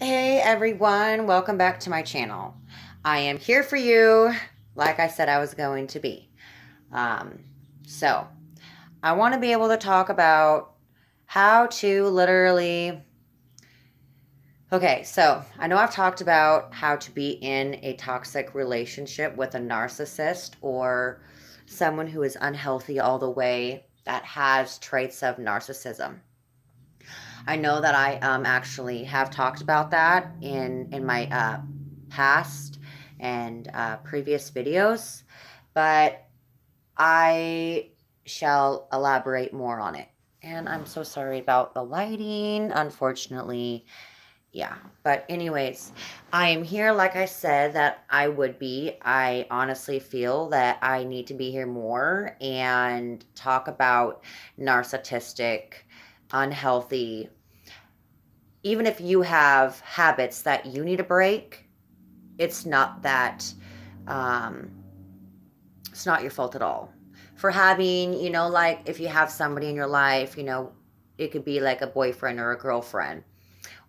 Hey everyone, welcome back to my channel. I am here for you, like I said I was going to be. Um, so, I want to be able to talk about how to literally. Okay, so I know I've talked about how to be in a toxic relationship with a narcissist or someone who is unhealthy all the way that has traits of narcissism. I know that I actually have talked about that in my past and previous videos, but I shall elaborate more on it. And I'm so sorry about the lighting, unfortunately. Yeah, but anyways, I am here like I said that I would be. I honestly feel that I need to be here more and talk about narcissistic, unhealthy, even if you have habits that you need a break, it's not that, um, it's not your fault at all. For having, like if you have somebody in your life, it could be like a boyfriend or a girlfriend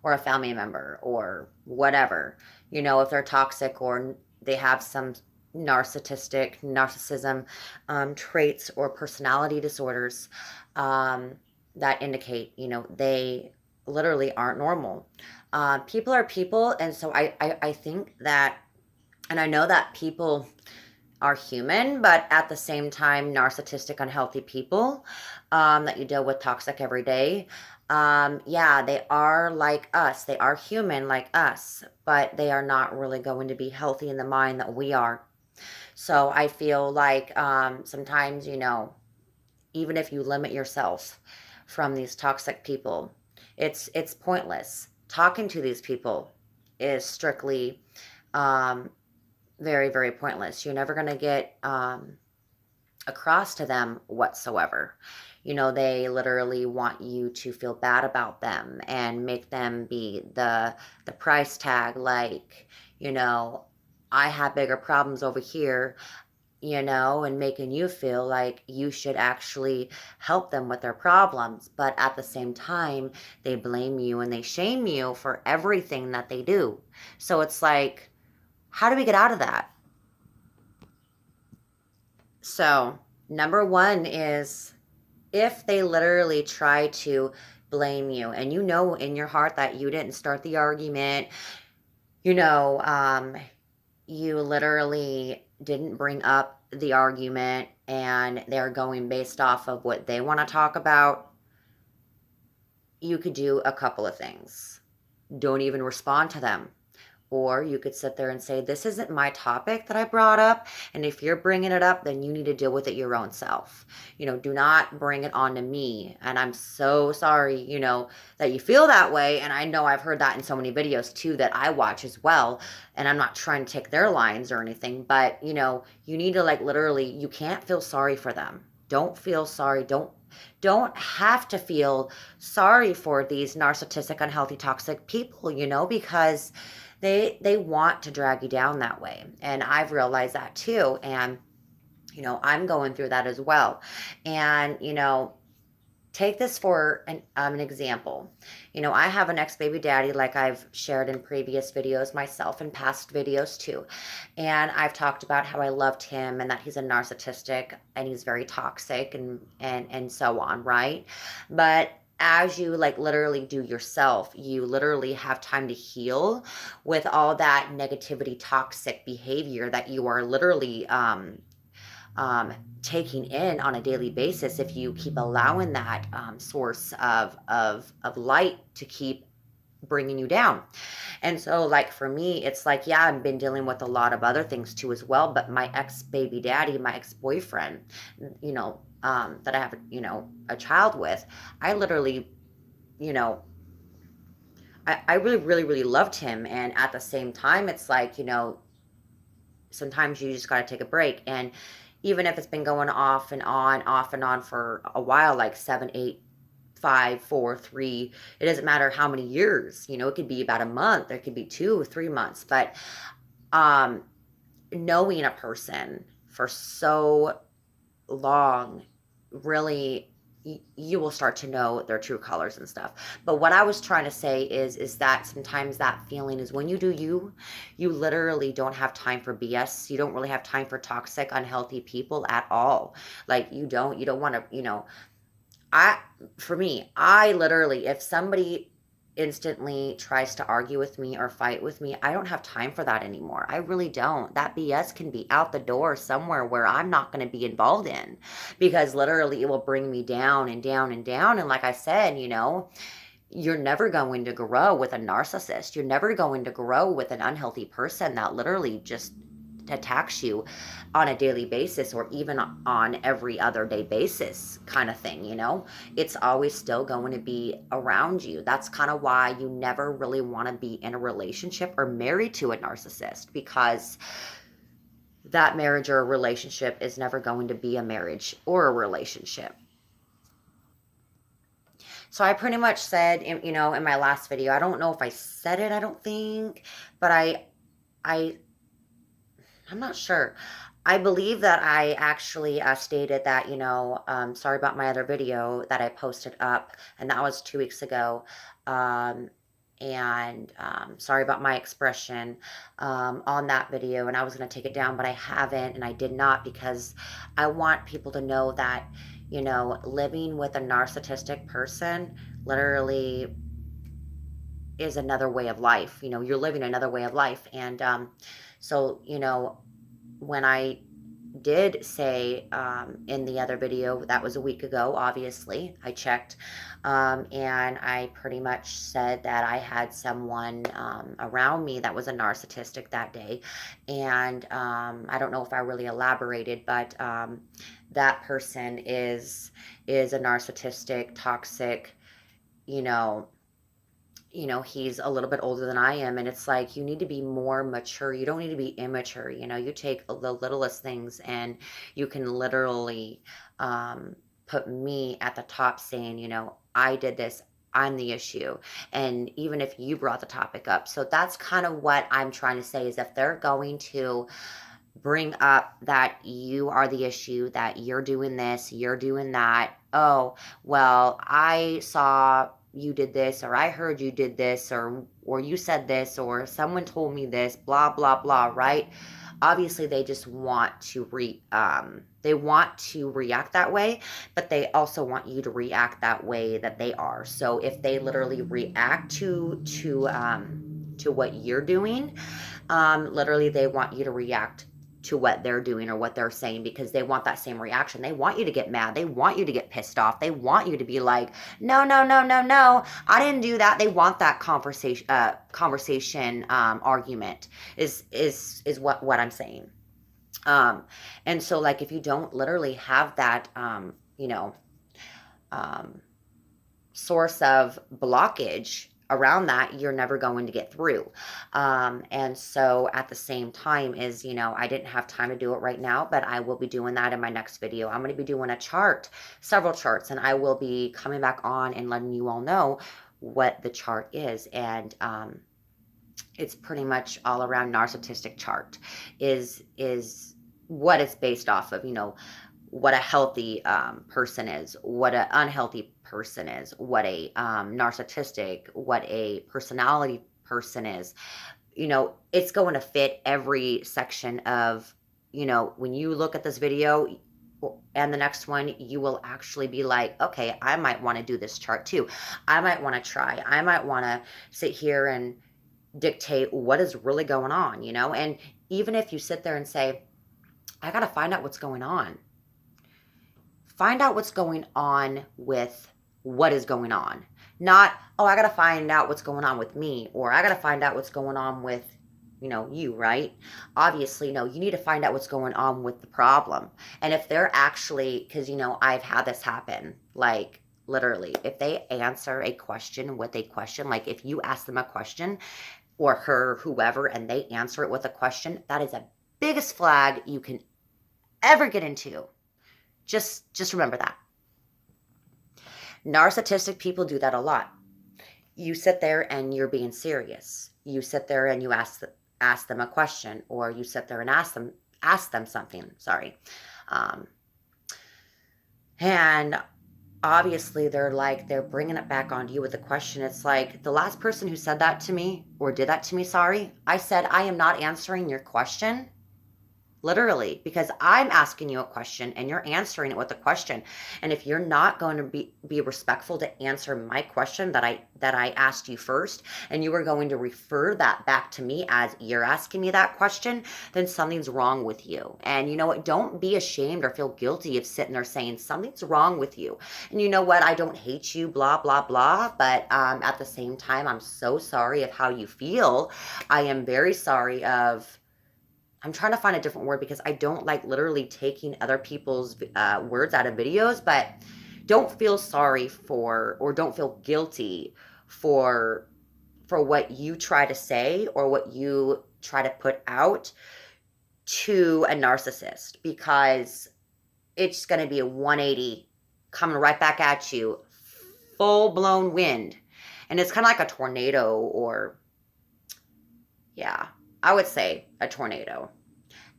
or a family member or whatever, if they're toxic or they have some narcissism traits or personality disorders um, that indicate, they literally aren't normal. People are people. And so I think that, and I know that people are human, but at the same time, narcissistic, unhealthy people that you deal with toxic every day. Yeah, they are like us. They are human like us, but they are not really going to be healthy in the mind that we are. So I feel like sometimes, even if you limit yourself from these toxic people, it's pointless. Talking to these people is strictly um, very, very pointless. You're never going to get across to them whatsoever. They literally want you to feel bad about them and make them be the price tag, like, you know, I have bigger problems over here, and making you feel like you should actually help them with their problems. But at the same time, they blame you and they shame you for everything that they do. So it's like, how do we get out of that? So, number one is if they literally try to blame you and you know in your heart that you didn't start the argument, you know, um, you literally didn't bring up the argument and they're going based off of what they want to talk about, you could do a couple of things. Don't even respond to them. Or you could sit there and say, this isn't my topic that I brought up. And if you're bringing it up, then you need to deal with it your own self. Do not bring it on to me. And I'm so sorry, that you feel that way. And I know I've heard that in so many videos too that I watch as well. And I'm not trying to take their lines or anything, but you need to, like, literally, you can't feel sorry for them. Don't feel sorry. Don't have to feel sorry for these narcissistic, unhealthy, toxic people, because they want to drag you down that way. And I've realized that too. And, I'm going through that as well. And, take this for an example. I have an ex-baby daddy, like I've shared in previous videos myself and past videos too. And I've talked about how I loved him and that he's a narcissistic and he's very toxic and so on, right? But as you, like, literally do yourself, you literally have time to heal with all that negativity, toxic behavior that you are literally um, taking in on a daily basis. If you keep allowing that source of light to keep bringing you down. And so, like, for me, it's like, yeah, I've been dealing with a lot of other things too as well, but my ex-baby daddy, my ex-boyfriend, that I have, a child with, I literally, you know, I really, really, really loved him. And at the same time, it's like, sometimes you just got to take a break. And even if it's been going off and on for a while, like 7, 8, 5, 4, 3, it doesn't matter how many years, it could be about a month, it could be 2 or 3 months, but um, knowing a person for so long really you will start to know their true colors and stuff. But what I was trying to say is that sometimes that feeling is when you do you literally don't have time for BS. You don't really have time for toxic, unhealthy people at all. Like you don't want to, I for me, I literally, if somebody instantly tries to argue with me or fight with me, I don't have time for that anymore. I really don't. That BS can be out the door somewhere where I'm not going to be involved in, because literally it will bring me down and down and down. And like I said, you're never going to grow with a narcissist. You're never going to grow with an unhealthy person that literally just attacks you on a daily basis, or even on every other day basis, kind of thing. It's always still going to be around you. That's kind of why you never really want to be in a relationship or married to a narcissist, because that marriage or a relationship is never going to be a marriage or a relationship. So I pretty much said, in my last video, I don't know if I said it, I don't think, but I I'm not sure. I believe that I actually stated that, sorry about my other video that I posted up, and that was 2 weeks ago. Um, and sorry about my expression on that video, and I was going to take it down, but I haven't, and I did not, because I want people to know that, living with a narcissistic person literally is another way of life. You're living another way of life. And so, when I did say in the other video, that was a week ago, obviously, I checked, and I pretty much said that I had someone around me that was a narcissistic that day. And I don't know if I really elaborated, but that person is a narcissistic, toxic, you know, he's a little bit older than I am, and it's like you need to be more mature. You don't need to be immature. You take the littlest things, and you can literally put me at the top, saying, I did this. I'm the issue. And even if you brought the topic up. So that's kind of what I'm trying to say, is if they're going to bring up that you are the issue, that you're doing this, you're doing that. Oh, well, I saw you did this, or I heard you did this, or you said this, or someone told me this, blah blah blah, right? Obviously they just want to they want to react that way, but they also want you to react that way that they are. So if they literally react to what you're doing, literally they want you to react to what they're doing or what they're saying, because they want that same reaction. They want you to get mad. They want you to get pissed off. They want you to be like, no, no, no, no, no, I didn't do that. They want that conversation argument is what I'm saying. And so, like, if you don't literally have that, um, source of blockage around that, you're never going to get through. And so at the same time is, I didn't have time to do it right now, but I will be doing that in my next video. I'm going to be doing a chart, several charts, and I will be coming back on and letting you all know what the chart is. And it's pretty much all around narcissistic chart is what it's based off of, what a healthy person is, what an unhealthy person is, what a narcissistic, what a personality person is. It's going to fit every section of, when you look at this video and the next one, you will actually be like, okay, I might want to do this chart too. I might want to try. I might want to sit here and dictate what is really going on, And even if you sit there and say, I got to find out what's going on. Find out what's going on with what is going on. Not, oh, I got to find out what's going on with me, or I got to find out what's going on with, you, right? Obviously, no, you need to find out what's going on with the problem. And if they're actually, because, I've had this happen, like, literally, if they answer a question with a question, like if you ask them a question, or her, whoever, and they answer it with a question, that is the biggest flag you can ever get into. Just remember that. Narcissistic people do that a lot. You sit there and you're being serious. You sit there and you ask them a question, or you sit there and ask them something. Sorry. And obviously they're bringing it back onto you with a question. It's like the last person who said that to me or did that to me, sorry, I said, I am not answering your question. Literally, because I'm asking you a question and you're answering it with a question. And if you're not going to be respectful to answer my question that I asked you first, and you are going to refer that back to me as you're asking me that question, then something's wrong with you. And you know what? Don't be ashamed or feel guilty of sitting there saying something's wrong with you. And you know what? I don't hate you, blah blah blah. But at the same time, I'm so sorry of how you feel. I am very sorry of I'm trying to find a different word because I don't like literally taking other people's words out of videos, but don't feel sorry for or don't feel guilty for what you try to say or what you try to put out to a narcissist, because it's going to be a 180 coming right back at you, full blown wind. And it's kind of like a tornado, or yeah, I would say a tornado.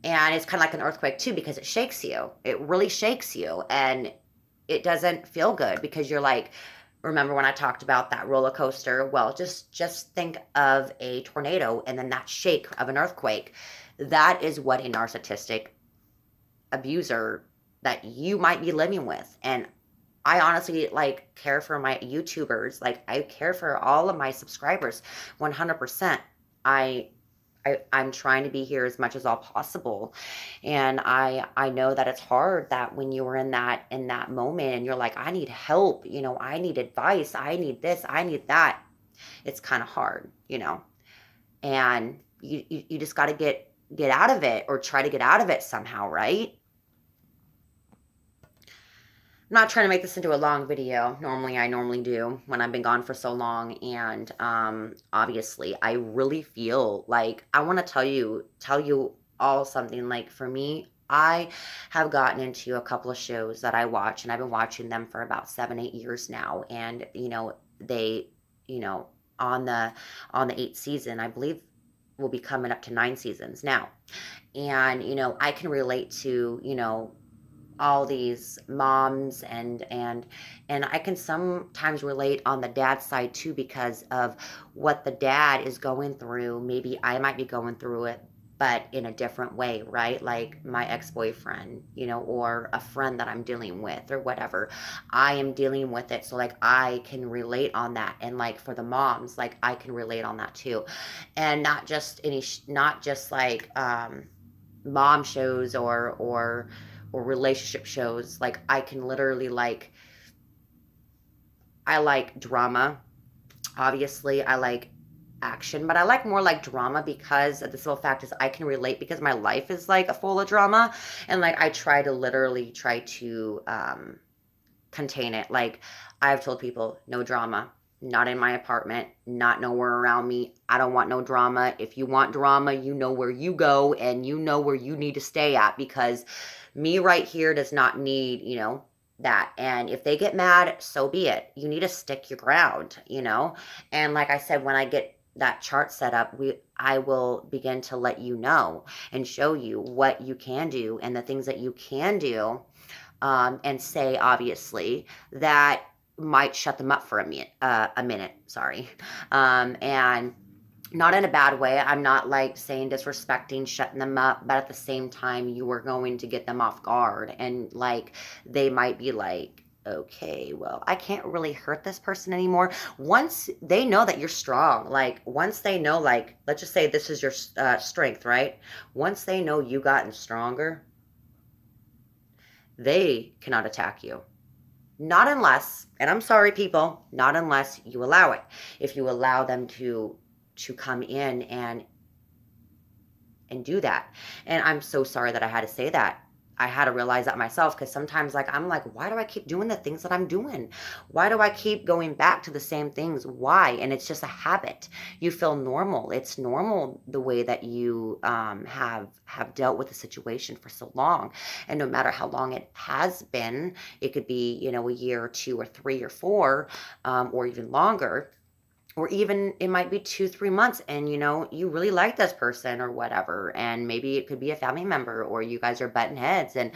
And it's kind of like an earthquake too, because it shakes you. It really shakes you. And it doesn't feel good because you're like, remember when I talked about that roller coaster? Well, just think of a tornado and then that shake of an earthquake. That is what a narcissistic abuser that you might be living with. And I honestly like care for my YouTubers. Like I care for all of my subscribers 100%. I I'm trying to be here as much as all possible. And I know that it's hard that when you were in that moment and you're like, I need help, I need advice, I need this, I need that. It's kind of hard, and you just got to get out of it, or try to get out of it somehow, right? I'm not trying to make this into a long video. I normally do when I've been gone for so long. And obviously, I really feel like I want to tell you all something. Like for me, I have gotten into a couple of shows that I watch, and I've been watching them for about 7, 8 years now. And they, on the eighth season, I believe, will be coming up to 9 seasons now. And I can relate to all these moms, and I can sometimes relate on the dad side too, because of what the dad is going through. Maybe I might be going through it, but in a different way, right? Like my ex-boyfriend, or a friend that I'm dealing with or whatever. I am dealing with it, so like I can relate on that. And like for the moms, like I can relate on that too. And not just like mom shows or relationship shows. Like I can literally I like drama. Obviously, I like action, but I like more like drama, because the simple fact is I can relate, because my life is like full of drama. And like I try to contain it. Like I've told people, no drama, not in my apartment, not nowhere around me. I don't want no drama. If you want drama, you know where you go and you know where you need to stay at, because me right here does not need, that. And if they get mad, so be it. You need to stick your ground. And like I said, when I get that chart set up, I will begin to let you know and show you what you can do and the things that you can do, and say, obviously, that might shut them up for a minute, sorry. And not in a bad way. I'm not like saying disrespecting, shutting them up, but at the same time, you are going to get them off guard, and like they might be like, okay, well, I can't really hurt this person anymore. Once they know that you're strong, like once they know, like, let's just say this is your strength, right? Once they know you gotten stronger, they cannot attack you. Not unless, and I'm sorry, people, not unless you allow it. If you allow them to come in and do that. And I'm so sorry that I had to say that. I had to realize that myself, because sometimes like I'm like, why do I keep doing the things that I'm doing? Why do I keep going back to the same things? Why? And it's just a habit. You feel normal. It's normal the way that you have dealt with the situation for so long. And no matter how long it has been, it could be a year or two or three or four, or even longer. or even it might be 2, 3 months, and you really like this person or whatever, and maybe it could be a family member, or you guys are butting heads, and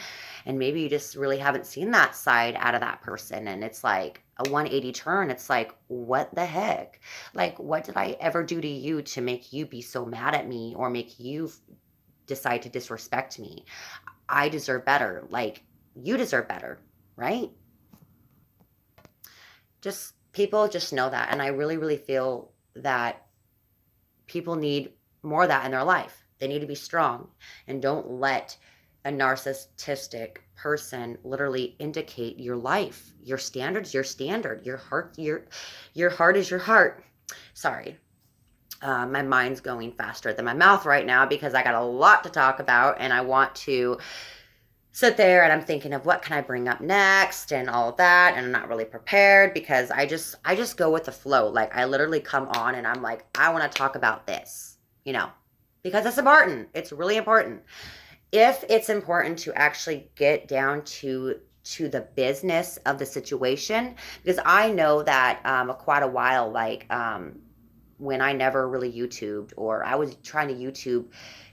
maybe you just really haven't seen that side out of that person, and it's like a 180 turn. It's like, what the heck? Like, what did I ever do to you to make you be so mad at me, or make you decide to disrespect me? I deserve better. Like, you deserve better, right? Just people just know that, and I really, really feel that people need more of that in their life. They need to be strong, and don't let a narcissistic person literally indicate your life. Your standard's your standard. Your heart is your heart. Sorry. My mind's going faster than my mouth right now because I got a lot to talk about, and I want to sit there, and I'm thinking of what can I bring up next and all of that, and I'm not really prepared because I just go with the flow. Like, I literally come on and I'm like, I want to talk about this, because it's important. It's really important. If it's important to actually get down to the business of the situation, because I know that quite a while, like when I never really YouTubed, or I was trying to YouTube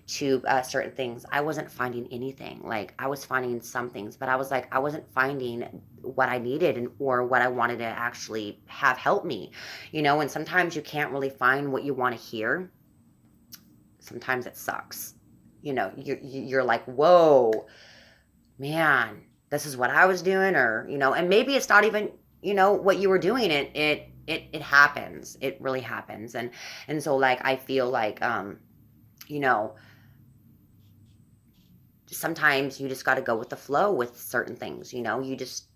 to certain things, I wasn't finding anything. Like, I was finding some things, but I was like, I wasn't finding what I needed, or what I wanted to actually have help me. And sometimes you can't really find what you want to hear. Sometimes it sucks. You're like, whoa, man, this is what I was doing, or and maybe it's not even what you were doing. It happens. It really happens. And so, like, I feel like you know sometimes you just got to go with the flow with certain things. You just,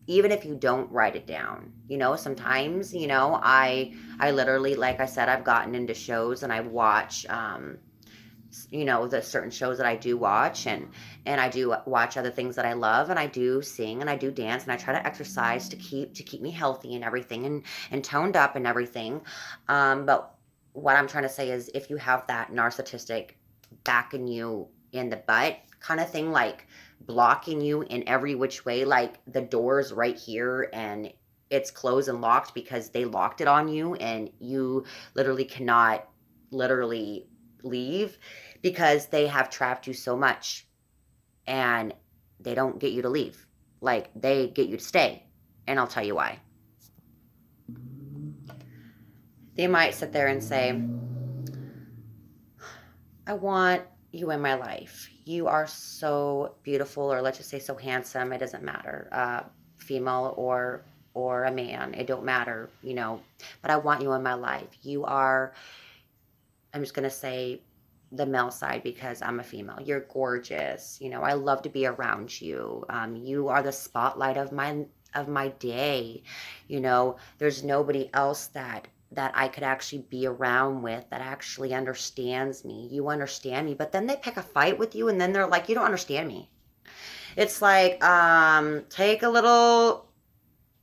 even if you don't write it down, sometimes I literally, like I said, I've gotten into shows, and I watch the certain shows that I do watch, and I do watch other things that I love, and I do sing, and I do dance, and I try to exercise to keep me healthy and everything, and toned up and everything. But what I'm trying to say is, if you have that narcissistic backing you in the butt kind of thing, like blocking you in every which way, like the door's right here and it's closed and locked because they locked it on you, and you literally cannot literally leave because they have trapped you so much, and they don't get you to leave. Like, they get you to stay. And I'll tell you why. They might sit there and say, I want you in my life. You are so beautiful, or let's just say so handsome. It doesn't matter, female or a man. It don't matter, But I want you in my life. You are. I'm just gonna say the male side because I'm a female. You're gorgeous. I love to be around you. You are the spotlight of my day. There's nobody else that I could actually be around with that actually understands me. You understand me, but then they pick a fight with you, and then they're like, you don't understand me. It's like, take a little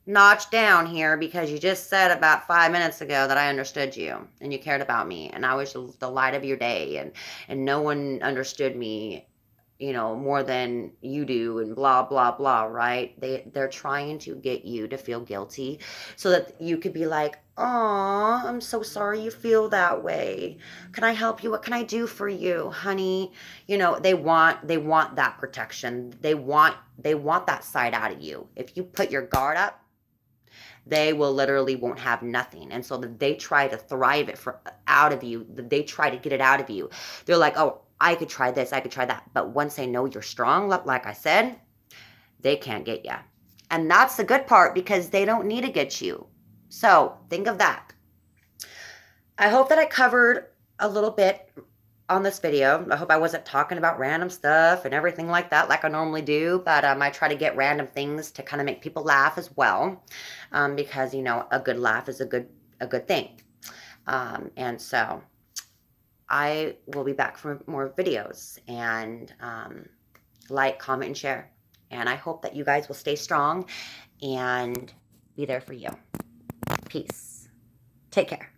notch down here, because you just said about 5 minutes ago that I understood you and you cared about me, and I was the light of your day, and no one understood me more than you do, and blah blah blah, right? They're trying to get you to feel guilty so that you could be like, oh, I'm so sorry you feel that way. Can I help you? What can I do for you, honey? They want that protection. They want that side out of you. If you put your guard up, they will literally won't have nothing. And so they try to thrive it out of you. They try to get it out of you. They're like, oh, I could try this, I could try that. But once they know you're strong, like I said, they can't get you. And that's the good part, because they don't need to get you. So think of that. I hope that I covered a little bit on this video. I hope I wasn't talking about random stuff and everything like that like I normally do, but I try to get random things to kind of make people laugh as well, because a good laugh is a good thing. And so I will be back for more videos, and like, comment, and share. And I hope that you guys will stay strong and be there for you. Peace. Take care.